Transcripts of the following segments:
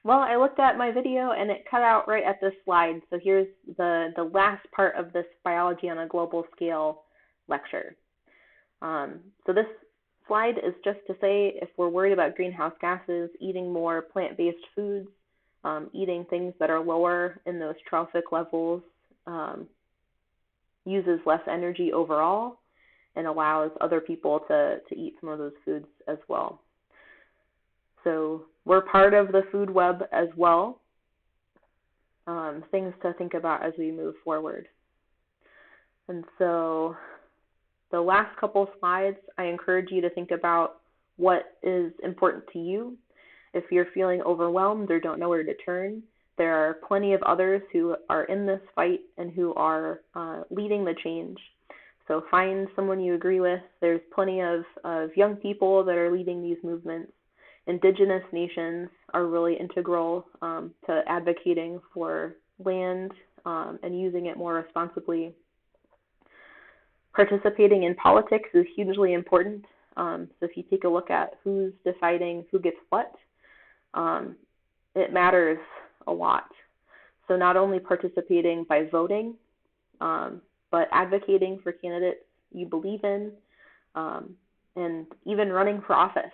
Well, I looked at my video and it cut out right at this slide. So here's the last part of this biology on a global scale lecture. So this slide is just to say if we're worried about greenhouse gases, eating more plant-based foods, eating things that are lower in those trophic levels, uses less energy overall and allows other people to eat some of those foods as well. So we're part of the food web as well. Things to think about as we move forward. And so the last couple slides, I encourage you to think about what is important to you. If you're feeling overwhelmed or don't know where to turn, there are plenty of others who are in this fight and who are leading the change. So find someone you agree with. There's plenty of young people that are leading these movements. Indigenous nations are really integral to advocating for land and using it more responsibly. Participating in politics is hugely important. So if you take a look at who's deciding who gets what, it matters a lot. So not only participating by voting, but advocating for candidates you believe in, and even running for office.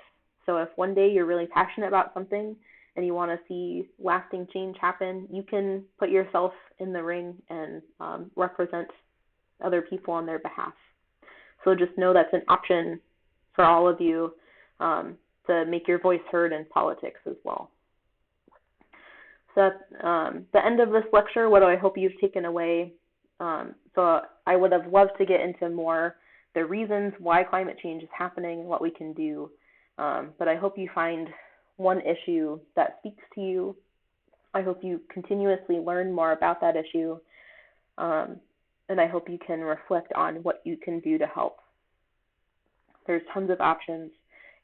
So if one day you're really passionate about something and you want to see lasting change happen, you can put yourself in the ring and represent other people on their behalf. So just know that's an option for all of you to make your voice heard in politics as well. So at the end of this lecture, what do I hope you've taken away? So I would have loved to get into more the reasons why climate change is happening and what we can do. But I hope you find one issue that speaks to you. I hope you continuously learn more about that issue. And I hope you can reflect on what you can do to help. There's tons of options,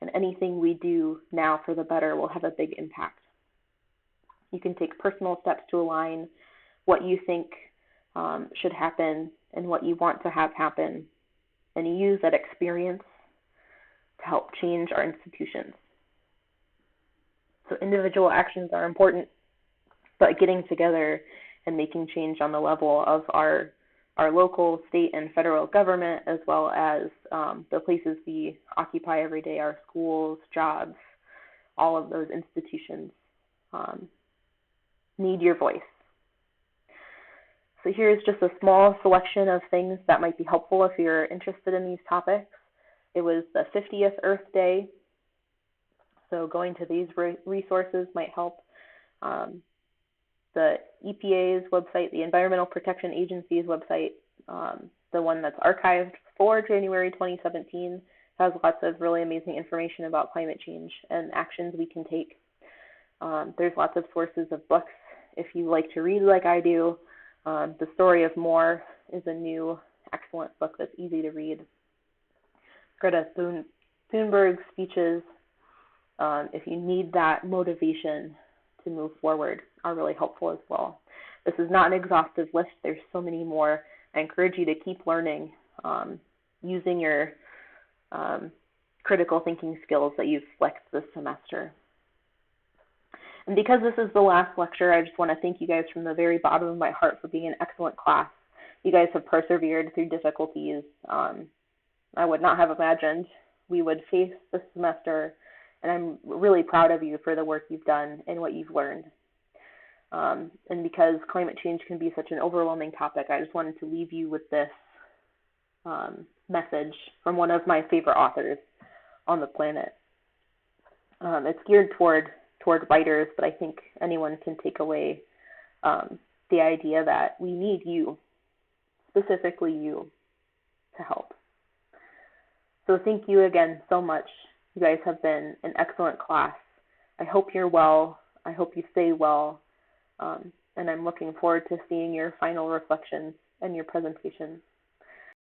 and anything we do now for the better will have a big impact. You can take personal steps to align what you think should happen and what you want to have happen, and use that experience to help change our institutions. So individual actions are important, but getting together and making change on the level of our local, state, and federal government, as well as the places we occupy every day, our schools, jobs, all of those institutions need your voice. So here's just a small selection of things that might be helpful if you're interested in these topics. It was the 50th Earth Day, so going to these resources might help. The EPA's website, the Environmental Protection Agency's website, the one that's archived for January 2017, has lots of really amazing information about climate change and actions we can take. There's lots of sources of books if you like to read like I do. The Story of More is a new excellent book that's easy to read. Greta Thunberg's speeches, if you need that motivation to move forward, are really helpful as well. This is not an exhaustive list. There's so many more. I encourage you to keep learning using your critical thinking skills that you've flexed this semester. And because this is the last lecture, I just want to thank you guys from the very bottom of my heart for being an excellent class. You guys have persevered through difficulties. I would not have imagined we would face this semester, and I'm really proud of you for the work you've done and what you've learned. And because climate change can be such an overwhelming topic, I just wanted to leave you with this message from one of my favorite authors on the planet. It's geared toward writers, but I think anyone can take away the idea that we need you, specifically you, to help. So thank you again so much. You guys have been an excellent class. I hope you're well. I hope you stay well. And I'm looking forward to seeing your final reflections and your presentations.